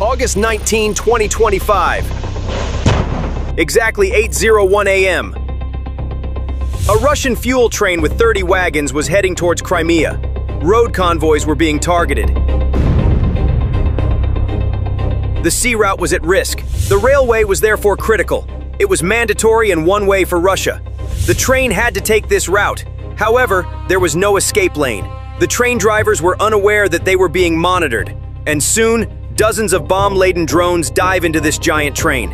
August 19, 2025. Exactly 8:01 a.m. A Russian fuel train with 30 wagons was heading towards Crimea. Road convoys were being targeted. The sea route was at risk. The railway was therefore critical. It was mandatory and one-way for Russia. The train had to take this route. However, there was no escape lane. The train drivers were unaware that they were being monitored. And soon, dozens of bomb-laden drones dive into this giant train.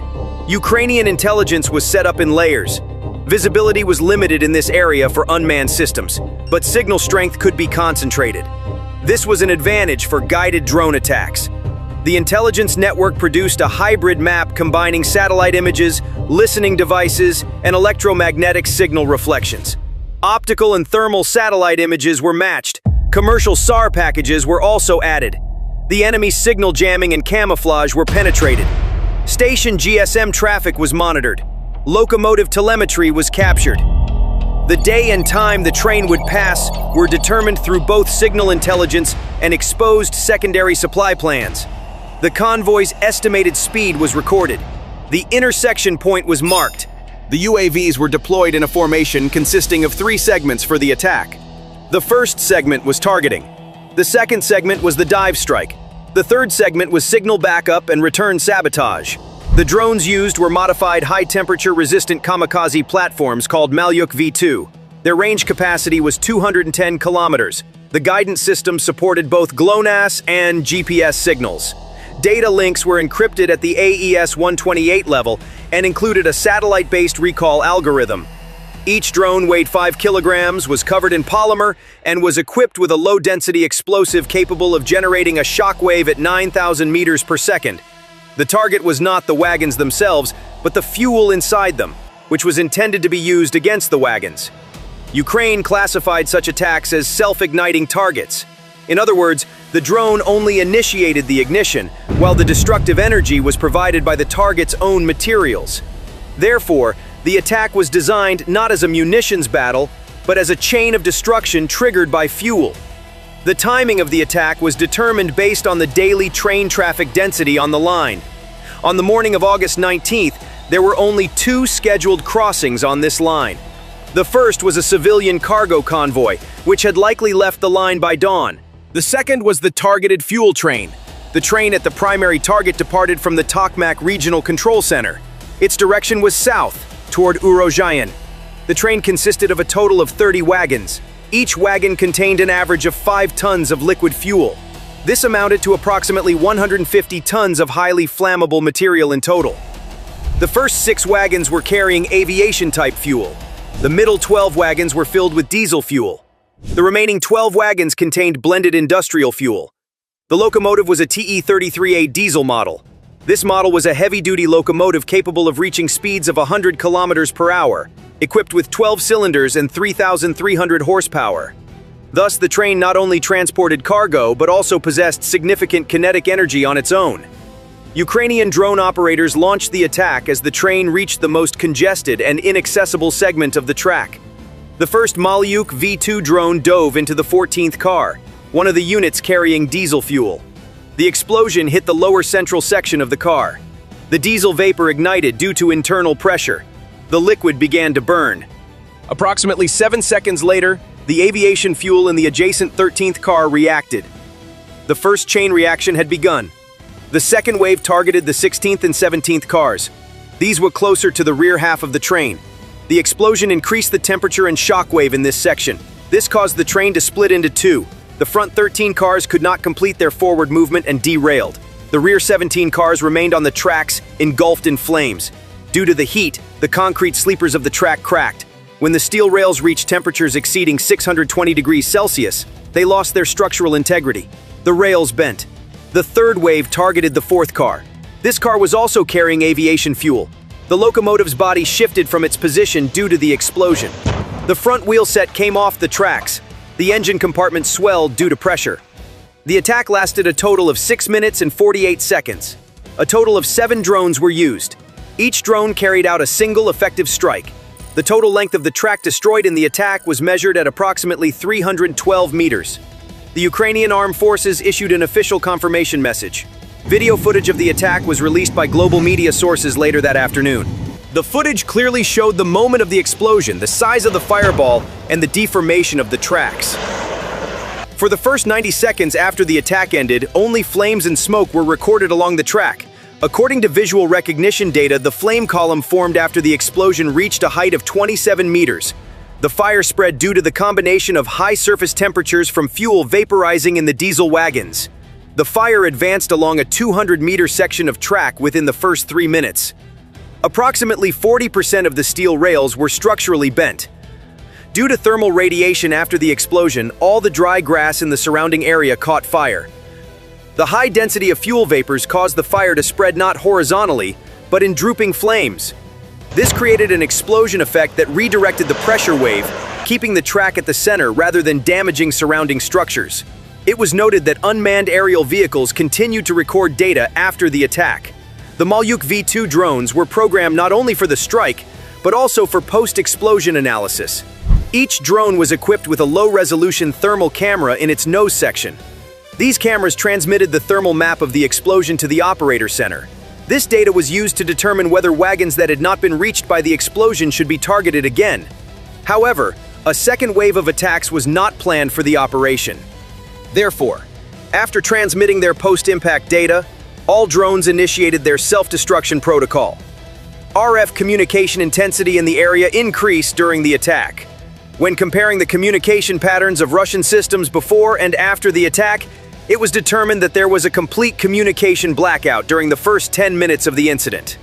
Ukrainian intelligence was set up in layers. Visibility was limited in this area for unmanned systems, but signal strength could be concentrated. This was an advantage for guided drone attacks. The intelligence network produced a hybrid map combining satellite images, listening devices, and electromagnetic signal reflections. Optical and thermal satellite images were matched. Commercial SAR packages were also added. The enemy's signal jamming and camouflage were penetrated. Station GSM traffic was monitored. Locomotive telemetry was captured. The day and time the train would pass were determined through both signal intelligence and exposed secondary supply plans. The convoy's estimated speed was recorded. The intersection point was marked. The UAVs were deployed in a formation consisting of 3 segments for the attack. The first segment was targeting. The second segment was the dive strike. The third segment was signal backup and return sabotage. The drones used were modified high-temperature resistant kamikaze platforms called Malyuk V2. Their range capacity was 210 kilometers. The guidance system supported both GLONASS and GPS signals. Data links were encrypted at the AES-128 level and included a satellite-based recall algorithm. Each drone weighed 5 kilograms, was covered in polymer, and was equipped with a low-density explosive capable of generating a shockwave at 9,000 meters per second. The target was not the wagons themselves, but the fuel inside them, which was intended to be used against the wagons. Ukraine classified such attacks as self-igniting targets. In other words, the drone only initiated the ignition, while the destructive energy was provided by the target's own materials. Therefore, the attack was designed not as a munitions battle, but as a chain of destruction triggered by fuel. The timing of the attack was determined based on the daily train traffic density on the line. On the morning of August 19th, there were only 2 scheduled crossings on this line. The first was a civilian cargo convoy, which had likely left the line by dawn. The second was the targeted fuel train. The train at the primary target departed from the Tokmak Regional Control Center. Its direction was south, toward Urozhayan. The train consisted of a total of 30 wagons. Each wagon contained an average of 5 tons of liquid fuel. This amounted to approximately 150 tons of highly flammable material in total. The first 6 wagons were carrying aviation-type fuel. The middle 12 wagons were filled with diesel fuel. The remaining 12 wagons contained blended industrial fuel. The locomotive was a TE-33A diesel model. This model was a heavy-duty locomotive capable of reaching speeds of 100 kilometers per hour, equipped with 12 cylinders and 3,300 horsepower. Thus, the train not only transported cargo, but also possessed significant kinetic energy on its own. Ukrainian drone operators launched the attack as the train reached the most congested and inaccessible segment of the track. The first Malyuk V2 drone dove into the 14th car, one of the units carrying diesel fuel. The explosion hit the lower central section of the car. The diesel vapor ignited due to internal pressure. The liquid began to burn. Approximately 7 seconds later, the aviation fuel in the adjacent 13th car reacted. The first chain reaction had begun. The second wave targeted the 16th and 17th cars. These were closer to the rear half of the train. The explosion increased the temperature and shockwave in this section. This caused the train to split into 2. The front 13 cars could not complete their forward movement and derailed. The rear 17 cars remained on the tracks, engulfed in flames. Due to the heat, the concrete sleepers of the track cracked. When the steel rails reached temperatures exceeding 620 degrees Celsius, they lost their structural integrity. The rails bent. The third wave targeted the 4th car. This car was also carrying aviation fuel. The locomotive's body shifted from its position due to the explosion. The front wheel set came off the tracks. The engine compartment swelled due to pressure. The attack lasted a total of 6 minutes and 48 seconds. A total of 7 drones were used. Each drone carried out a single effective strike. The total length of the track destroyed in the attack was measured at approximately 312 meters. The Ukrainian Armed Forces issued an official confirmation message. Video footage of the attack was released by global media sources later that afternoon. The footage clearly showed the moment of the explosion, the size of the fireball, and the deformation of the tracks. For the first 90 seconds after the attack ended, only flames and smoke were recorded along the track. According to visual recognition data, the flame column formed after the explosion reached a height of 27 meters. The fire spread due to the combination of high surface temperatures from fuel vaporizing in the diesel wagons. The fire advanced along a 200-meter section of track within the first 3 minutes. Approximately 40% of the steel rails were structurally bent. Due to thermal radiation after the explosion, all the dry grass in the surrounding area caught fire. The high density of fuel vapors caused the fire to spread not horizontally, but in drooping flames. This created an explosion effect that redirected the pressure wave, keeping the track at the center rather than damaging surrounding structures. It was noted that unmanned aerial vehicles continued to record data after the attack. The Malyuk V-2 drones were programmed not only for the strike, but also for post-explosion analysis. Each drone was equipped with a low-resolution thermal camera in its nose section. These cameras transmitted the thermal map of the explosion to the operator center. This data was used to determine whether wagons that had not been reached by the explosion should be targeted again. However, a second wave of attacks was not planned for the operation. Therefore, after transmitting their post-impact data, all drones initiated their self-destruction protocol. RF communication intensity in the area increased during the attack. When comparing the communication patterns of Russian systems before and after the attack, it was determined that there was a complete communication blackout during the first 10 minutes of the incident.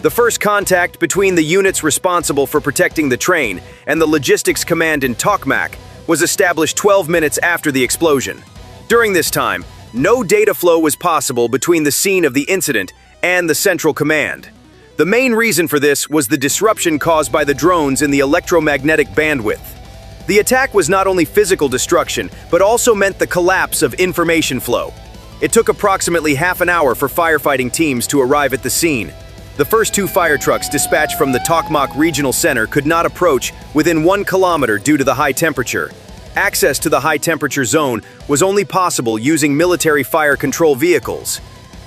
The first contact between the units responsible for protecting the train and the logistics command in Tokmak was established 12 minutes after the explosion. During this time, no data flow was possible between the scene of the incident and the central command. The main reason for this was the disruption caused by the drones in the electromagnetic bandwidth. The attack was not only physical destruction, but also meant the collapse of information flow. It took approximately half an hour for firefighting teams to arrive at the scene. The first 2 fire trucks dispatched from the Tokmak Regional Center could not approach within 1 kilometer due to the high temperature. Access to the high-temperature zone was only possible using military fire control vehicles.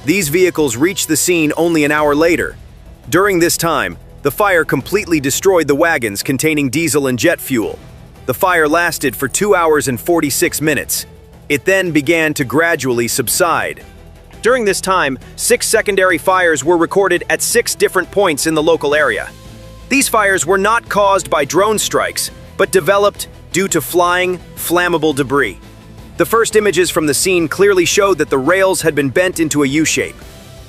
These vehicles reached the scene only an hour later. During this time, the fire completely destroyed the wagons containing diesel and jet fuel. The fire lasted for 2 hours and 46 minutes. It then began to gradually subside. During this time, 6 secondary fires were recorded at 6 different points in the local area. These fires were not caused by drone strikes, but developed due to flying, flammable debris. The first images from the scene clearly showed that the rails had been bent into a U-shape.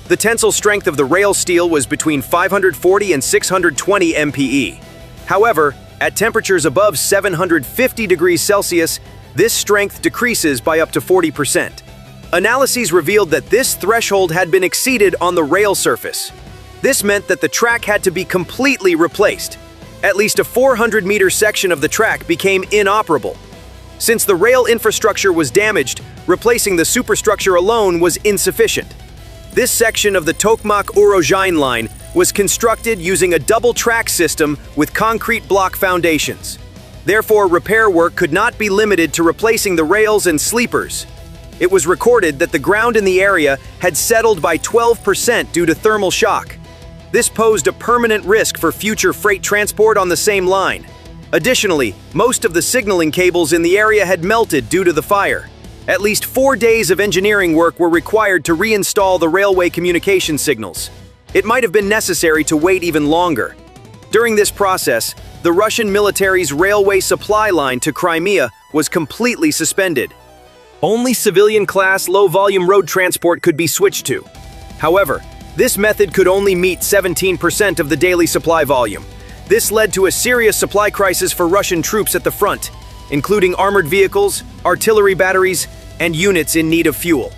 The tensile strength of the rail steel was between 540 and 620 MPe. However, at temperatures above 750 degrees Celsius, this strength decreases by up to 40%. Analyses revealed that this threshold had been exceeded on the rail surface. This meant that the track had to be completely replaced. At least a 400-meter section of the track became inoperable. Since the rail infrastructure was damaged, replacing the superstructure alone was insufficient. This section of the Tokmak-Urozhain line was constructed using a double-track system with concrete block foundations. Therefore, repair work could not be limited to replacing the rails and sleepers. It was recorded that the ground in the area had settled by 12% due to thermal shock. This posed a permanent risk for future freight transport on the same line. Additionally, most of the signaling cables in the area had melted due to the fire. At least 4 days of engineering work were required to reinstall the railway communication signals. It might have been necessary to wait even longer. During this process, the Russian military's railway supply line to Crimea was completely suspended. Only civilian-class low-volume road transport could be switched to. However, this method could only meet 17% of the daily supply volume. This led to a serious supply crisis for Russian troops at the front, including armored vehicles, artillery batteries, and units in need of fuel.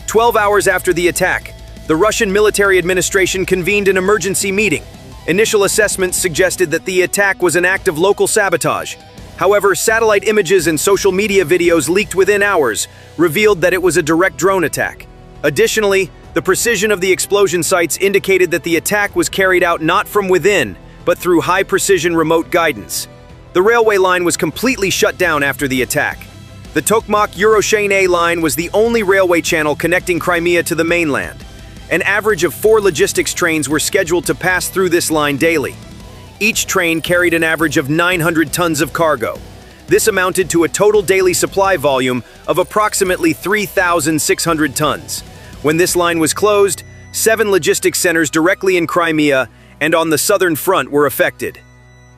12 hours after the attack, the Russian military administration convened an emergency meeting. Initial assessments suggested that the attack was an act of local sabotage. However, satellite images and social media videos leaked within hours revealed that it was a direct drone attack. Additionally, the precision of the explosion sites indicated that the attack was carried out not from within, but through high-precision remote guidance. The railway line was completely shut down after the attack. The Tokmak-Urozhain line was the only railway channel connecting Crimea to the mainland. An average of 4 logistics trains were scheduled to pass through this line daily. Each train carried an average of 900 tons of cargo. This amounted to a total daily supply volume of approximately 3,600 tons. When this line was closed, 7 logistics centers directly in Crimea and on the southern front were affected.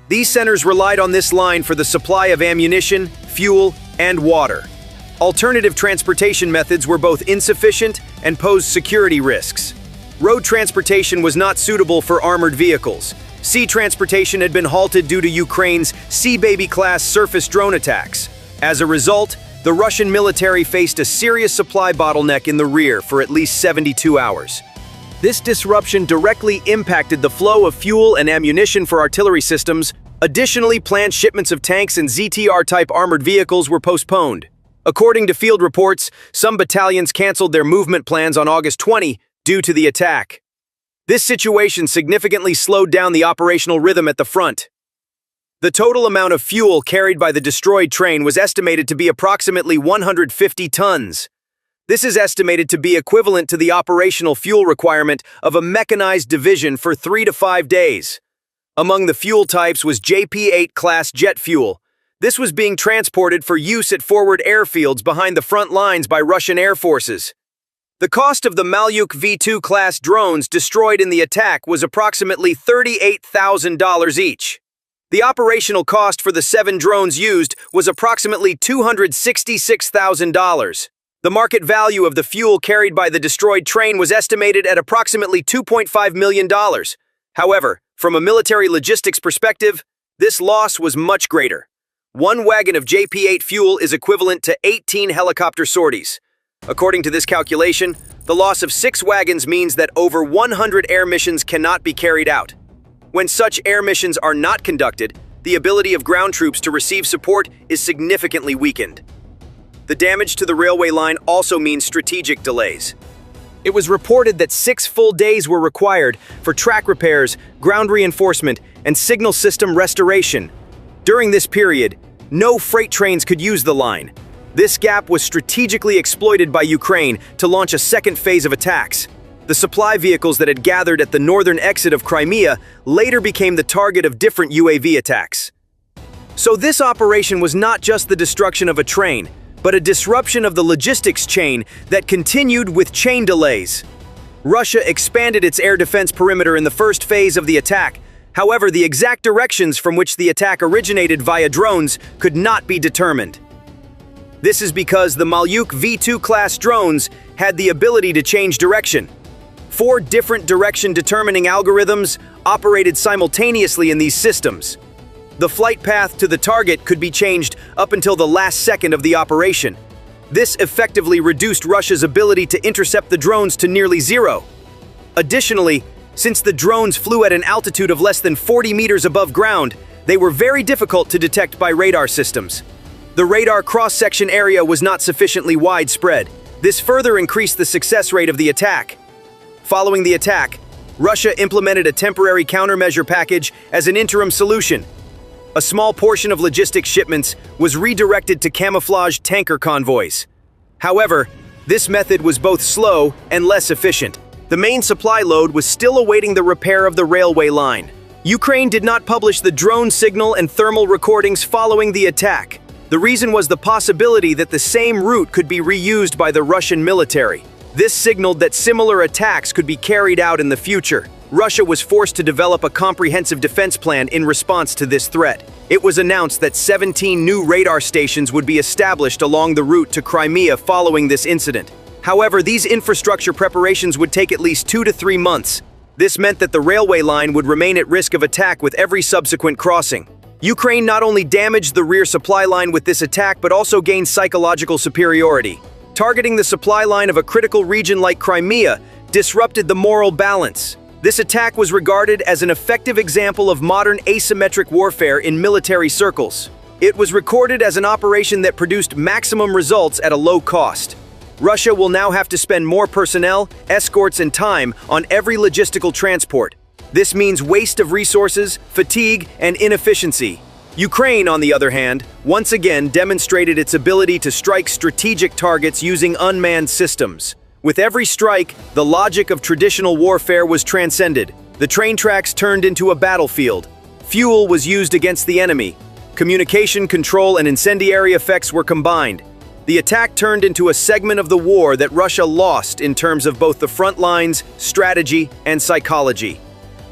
These centers relied on this line for the supply of ammunition, fuel, and water. Alternative transportation methods were both insufficient and posed security risks. Road transportation was not suitable for armored vehicles. Sea transportation had been halted due to Ukraine's Sea Baby-class surface drone attacks. As a result, the Russian military faced a serious supply bottleneck in the rear for at least 72 hours. This disruption directly impacted the flow of fuel and ammunition for artillery systems. Additionally, planned shipments of tanks and ZTR-type armored vehicles were postponed. According to field reports, some battalions canceled their movement plans on August 20 due to the attack. This situation significantly slowed down the operational rhythm at the front. The total amount of fuel carried by the destroyed train was estimated to be approximately 150 tons. This is estimated to be equivalent to the operational fuel requirement of a mechanized division for 3 to 5 days. Among the fuel types was JP-8 class jet fuel. This was being transported for use at forward airfields behind the front lines by Russian air forces. The cost of the Malyuk V2 class drones destroyed in the attack was approximately $38,000 each. The operational cost for the 7 drones used was approximately $266,000. The market value of the fuel carried by the destroyed train was estimated at approximately $2.5 million. However, from a military logistics perspective, this loss was much greater. 1 wagon of JP-8 fuel is equivalent to 18 helicopter sorties. According to this calculation, the loss of 6 wagons means that over 100 air missions cannot be carried out. When such air missions are not conducted, the ability of ground troops to receive support is significantly weakened. The damage to the railway line also means strategic delays. It was reported that 6 full days were required for track repairs, ground reinforcement, and signal system restoration. During this period, no freight trains could use the line. This gap was strategically exploited by Ukraine to launch a second phase of attacks. The supply vehicles that had gathered at the northern exit of Crimea later became the target of different UAV attacks. So this operation was not just the destruction of a train, but a disruption of the logistics chain that continued with chain delays. Russia expanded its air defense perimeter in the first phase of the attack. However, the exact directions from which the attack originated via drones could not be determined. This is because the Malyuk V2 class drones had the ability to change direction. 4 different direction-determining algorithms operated simultaneously in these systems. The flight path to the target could be changed up until the last second of the operation. This effectively reduced Russia's ability to intercept the drones to nearly zero. Additionally, since the drones flew at an altitude of less than 40 meters above ground, they were very difficult to detect by radar systems. The radar cross-section area was not sufficiently widespread. This further increased the success rate of the attack. Following the attack, Russia implemented a temporary countermeasure package as an interim solution. A small portion of logistics shipments was redirected to camouflaged tanker convoys. However, this method was both slow and less efficient. The main supply load was still awaiting the repair of the railway line. Ukraine did not publish the drone signal and thermal recordings following the attack. The reason was the possibility that the same route could be reused by the Russian military. This signaled that similar attacks could be carried out in the future. Russia was forced to develop a comprehensive defense plan in response to this threat. It was announced that 17 new radar stations would be established along the route to Crimea following this incident. However, these infrastructure preparations would take at least 2 to 3 months. This meant that the railway line would remain at risk of attack with every subsequent crossing. Ukraine not only damaged the rear supply line with this attack but also gained psychological superiority. Targeting the supply line of a critical region like Crimea disrupted the moral balance. This attack was regarded as an effective example of modern asymmetric warfare in military circles. It was recorded as an operation that produced maximum results at a low cost. Russia will now have to spend more personnel, escorts, and time on every logistical transport. This means waste of resources, fatigue, and inefficiency. Ukraine, on the other hand, once again demonstrated its ability to strike strategic targets using unmanned systems. With every strike, the logic of traditional warfare was transcended. The train tracks turned into a battlefield. Fuel was used against the enemy. Communication control and incendiary effects were combined. The attack turned into a segment of the war that Russia lost in terms of both the front lines, strategy, and psychology.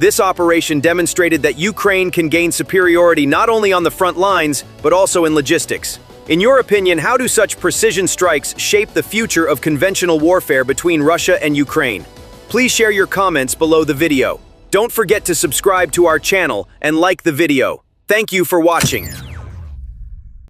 This operation demonstrated that Ukraine can gain superiority not only on the front lines, but also in logistics. In your opinion, how do such precision strikes shape the future of conventional warfare between Russia and Ukraine? Please share your comments below the video. Don't forget to subscribe to our channel and like the video. Thank you for watching.